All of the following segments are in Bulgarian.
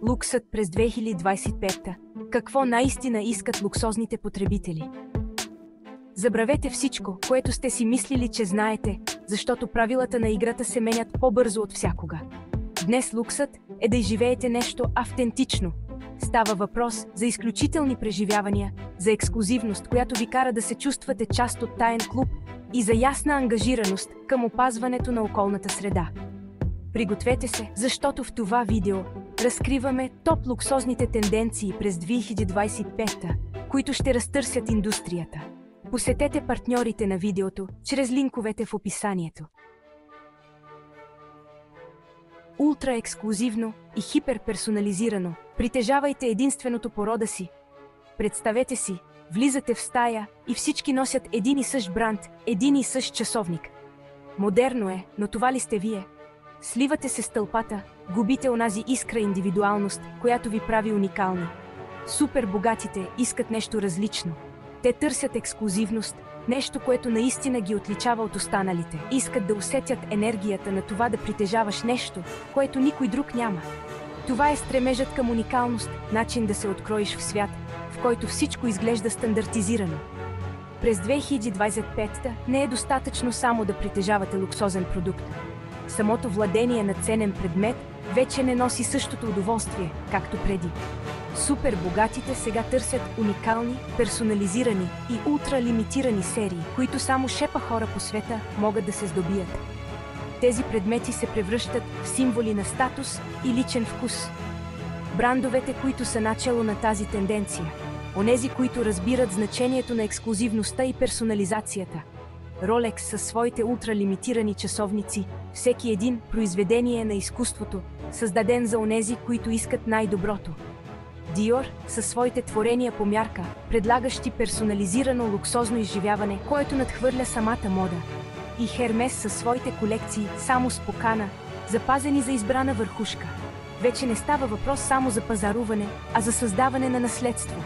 Луксът през 2025. Какво наистина искат луксозните потребители? Забравете всичко, което сте си мислили, че знаете, защото правилата на играта се менят по-бързо от всякога. Днес луксът е да изживеете нещо автентично. Става въпрос за изключителни преживявания, за ексклузивност, която ви кара да се чувствате част от таен клуб и за ясна ангажираност към опазването на околната среда. Пригответе се, защото в това видео разкриваме топ луксозните тенденции през 2025, които ще разтърсят индустрията. Посетете партньорите на видеото чрез линковете в описанието. Ултра ексклузивно и хиперперсонализирано. Притежавайте единственото по рода си. Представете си, влизате в стая и всички носят един и същ бранд, един и същ часовник. Модерно е, но това ли сте вие? Сливате се с тълпата, губите онази искра индивидуалност, която ви прави уникални. Супер богатите искат нещо различно. Те търсят ексклузивност, нещо, което наистина ги отличава от останалите. Искат да усетят енергията на това да притежаваш нещо, което никой друг няма. Това е стремежът към уникалност, начин да се откроиш в свят, в който всичко изглежда стандартизирано. През 2025 не е достатъчно само да притежавате луксозен продукт. Самото владение на ценен предмет вече не носи същото удоволствие, както преди. Супер богатите сега търсят уникални, персонализирани и ултралимитирани серии, които само шепа хора по света могат да се здобият. Тези предмети се превръщат в символи на статус и личен вкус. Брандовете, които са начало на тази тенденция. Онези, които разбират значението на ексклузивността и персонализацията. Rolex със своите ултралимитирани часовници, всеки един произведение на изкуството, създаден за онези, които искат най-доброто. Dior със своите творения по мярка, предлагащи персонализирано луксозно изживяване, което надхвърля самата мода. И Hermes със своите колекции само с покана, запазени за избрана върхушка. Вече не става въпрос само за пазаруване, а за създаване на наследство.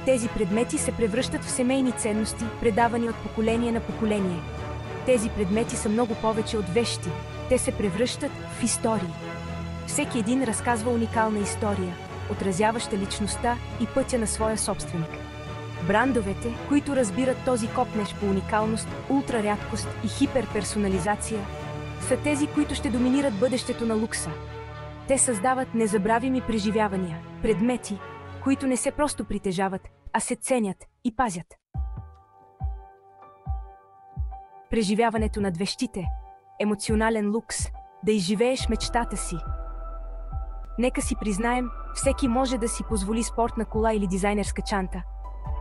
Тези предмети се превръщат в семейни ценности, предавани от поколение на поколение. Тези предмети са много повече от вещи. Те се превръщат в истории. Всеки един разказва уникална история, отразяваща личността и пътя на своя собственик. Брандовете, които разбират този копнеж по уникалност, ултрарядкост и хиперперсонализация, са тези, които ще доминират бъдещето на лукса. Те създават незабравими преживявания, предмети, които не се просто притежават, а се ценят и пазят. Преживяването над вещите, емоционален лукс, да изживееш мечтата си. Нека си признаем, всеки може да си позволи спортна кола или дизайнерска чанта.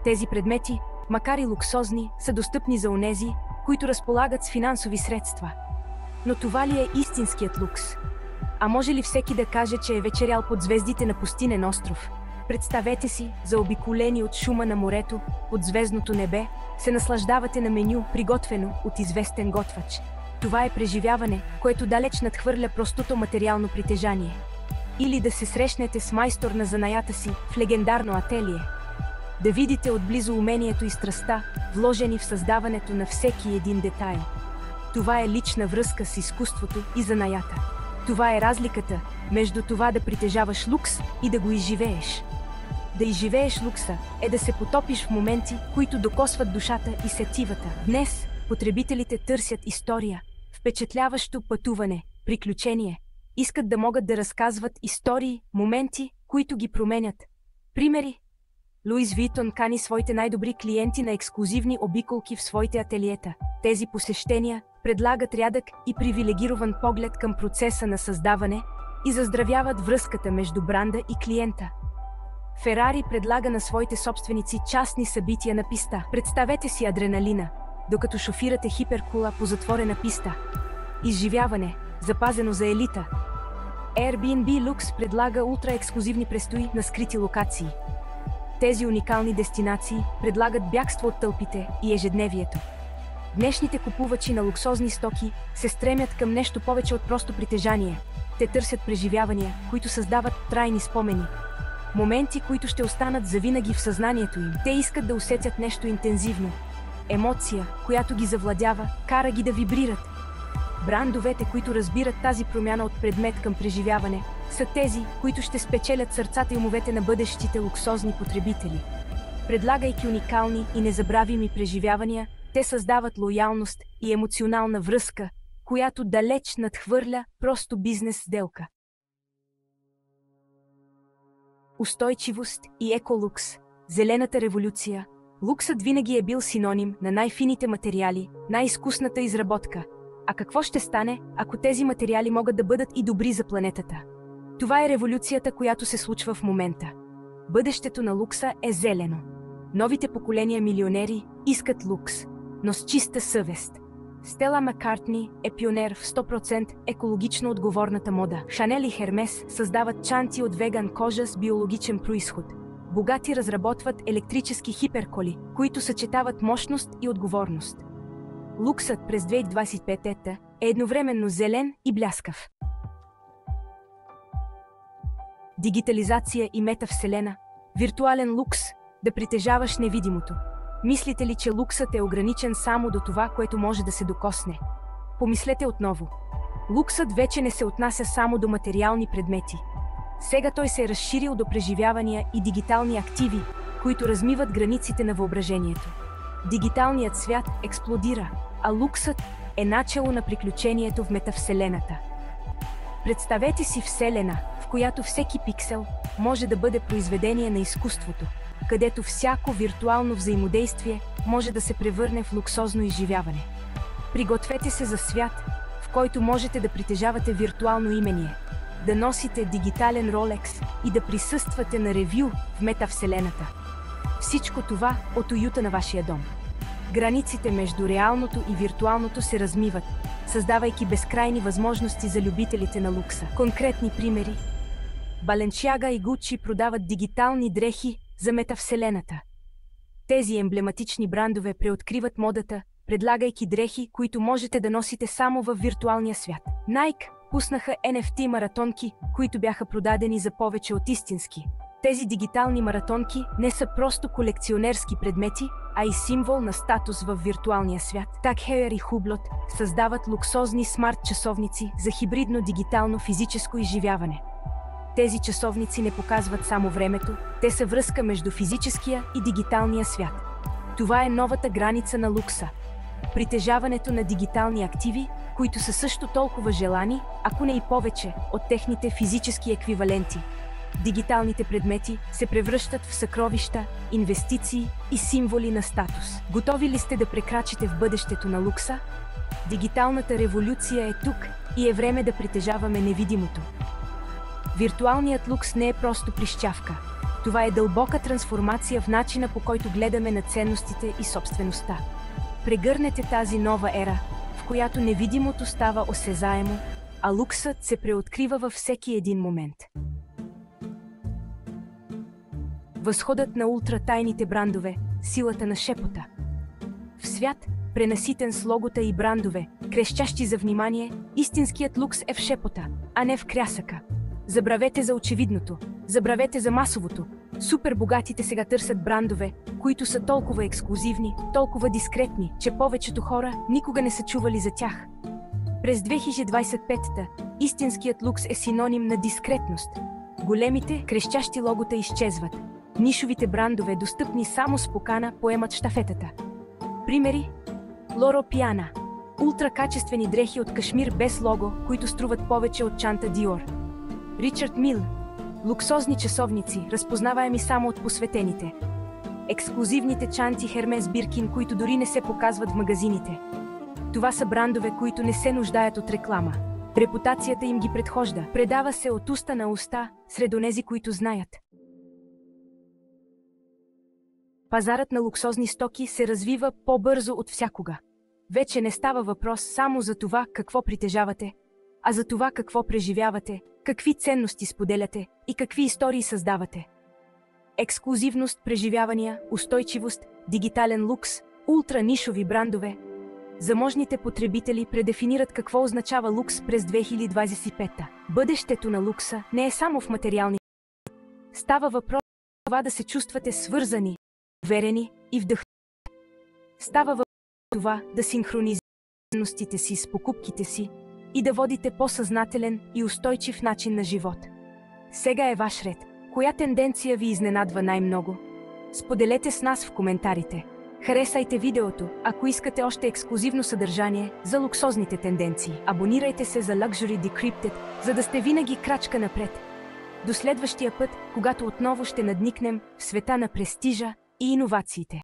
Тези предмети, макар и луксозни, са достъпни за онези, които разполагат с финансови средства. Но това ли е истинският лукс? А може ли всеки да каже, че е вечерял под звездите на пустинен остров? Представете си, заобиколени от шума на морето, под звездното небе, се наслаждавате на меню, приготвено от известен готвач. Това е преживяване, което далеч надхвърля простото материално притежание. Или да се срещнете с майстор на занаята си в легендарно ателие. Да видите отблизо умението и страстта, вложени в създаването на всеки един детайл. Това е лична връзка с изкуството и занаята. Това е разликата между това да притежаваш лукс и да го изживееш. Да изживееш лукса е да се потопиш в моменти, които докосват душата и сетивата. Днес потребителите търсят история, впечатляващо пътуване, приключение. Искат да могат да разказват истории, моменти, които ги променят. Примери. Луис Витон кани своите най-добри клиенти на ексклузивни обиколки в своите ателиета. Тези посещения предлагат рядък и привилегирован поглед към процеса на създаване и заздравяват връзката между бранда и клиента. Ферари предлага на своите собственици частни събития на писта. Представете си адреналина, докато шофирате хиперкула по затворена писта. Изживяване, запазено за елита. Airbnb Lux предлага ултраексклузивни престои на скрити локации. Тези уникални дестинации предлагат бягство от тълпите и ежедневието. Днешните купувачи на луксозни стоки се стремят към нещо повече от просто притежание. Те търсят преживявания, които създават трайни спомени. Моменти, които ще останат завинаги в съзнанието им. Те искат да усетят нещо интензивно. Емоция, която ги завладява, кара ги да вибрират. Брандовете, които разбират тази промяна от предмет към преживяване, са тези, които ще спечелят сърцата и умовете на бъдещите луксозни потребители. Предлагайки уникални и незабравими преживявания, те създават лоялност и емоционална връзка, която далеч надхвърля просто бизнес сделка. Устойчивост и еколукс. Зелената революция. Луксът винаги е бил синоним на най-фините материали, най-изкусната изработка. А какво ще стане, ако тези материали могат да бъдат и добри за планетата? Това е революцията, която се случва в момента. Бъдещето на лукса е зелено. Новите поколения милионери искат лукс, но с чиста съвест. Стела Маккартни е пионер в 100% екологично отговорната мода. Шанел и Хермес създават чанти от веган кожа с биологичен произход. Богати разработват електрически хиперколи, които съчетават мощност и отговорност. Луксът през 2025 е едновременно зелен и бляскав. Дигитализация и метавселена. Виртуален лукс – да притежаваш невидимото. Мислите ли, че луксът е ограничен само до това, което може да се докосне? Помислете отново. Луксът вече не се отнася само до материални предмети. Сега той се е разширил до преживявания и дигитални активи, които размиват границите на въображението. Дигиталният свят експлодира, а луксът е начало на приключението в метавселената. Представете си вселена, в която всеки пиксел може да бъде произведение на изкуството, където всяко виртуално взаимодействие може да се превърне в луксозно изживяване. Пригответе се за свят, в който можете да притежавате виртуално имение, да носите дигитален Rolex и да присъствате на ревю в метавселената. Всичко това от уюта на вашия дом. Границите между реалното и виртуалното се размиват, създавайки безкрайни възможности за любителите на лукса. Конкретни примери. Баленсиага и Гучи продават дигитални дрехи за метавселената. Тези емблематични брандове преоткриват модата, предлагайки дрехи, които можете да носите само във виртуалния свят. Nike пуснаха NFT маратонки, които бяха продадени за повече от истински. Тези дигитални маратонки не са просто колекционерски предмети, а и символ на статус във виртуалния свят. Tag Heuer и Hublot създават луксозни смарт часовници за хибридно дигитално физическо изживяване. Тези часовници не показват само времето, те са връзка между физическия и дигиталния свят. Това е новата граница на лукса. Притежаването на дигитални активи, които са също толкова желани, ако не и повече, от техните физически еквиваленти. Дигиталните предмети се превръщат в съкровища, инвестиции и символи на статус. Готови ли сте да прекрачите в бъдещето на лукса? Дигиталната революция е тук и е време да притежаваме невидимото. Виртуалният лукс не е просто прищявка. Това е дълбока трансформация в начина, по който гледаме на ценностите и собствеността. Прегърнете тази нова ера, в която невидимото става осезаемо, а луксът се преоткрива във всеки един момент. Възходът на ултратайните брандове, силата на шепота. В свят, пренаситен с логота и брандове, крещящи за внимание, истинският лукс е в шепота, а не в крясъка. Забравете за очевидното, забравете за масовото. Супербогатите сега търсят брандове, които са толкова ексклузивни, толкова дискретни, че повечето хора никога не са чували за тях. През 2025-та истинският лукс е синоним на дискретност. Големите, крещящи логота изчезват. Нишовите брандове, достъпни само с покана, поемат щафетата. Примери? Лоро Пиана. Ултракачествени дрехи от кашмир без лого, които струват повече от чанта Диор. Ричард Мил. Луксозни часовници, разпознаваеми само от посветените. Ексклузивните чанти Хермес Биркин, които дори не се показват в магазините. Това са брандове, които не се нуждаят от реклама. Репутацията им ги предхожда, предава се от уста на уста сред онези, които знаят. Пазарът на луксозни стоки се развива по-бързо от всякога. Вече не става въпрос само за това какво притежавате, а за това какво преживявате, какви ценности споделяте и какви истории създавате. Ексклузивност, преживявания, устойчивост, дигитален лукс, ултранишови брандове. Заможните потребители предефинират какво означава лукс през 2025-та. Бъдещето на лукса не е само в материални. Става въпрос за това да се чувствате свързани, уверени и вдъхновени. Става въпрос за това да синхронизирате ценностите си с покупките си и да водите по-съзнателен и устойчив начин на живот. Сега е ваш ред. Коя тенденция ви изненадва най-много? Споделете с нас в коментарите. Харесайте видеото, ако искате още ексклузивно съдържание за луксозните тенденции. Абонирайте се за Luxury Decrypted, за да сте винаги крачка напред. До следващия път, когато отново ще надникнем в света на престижа и иновациите.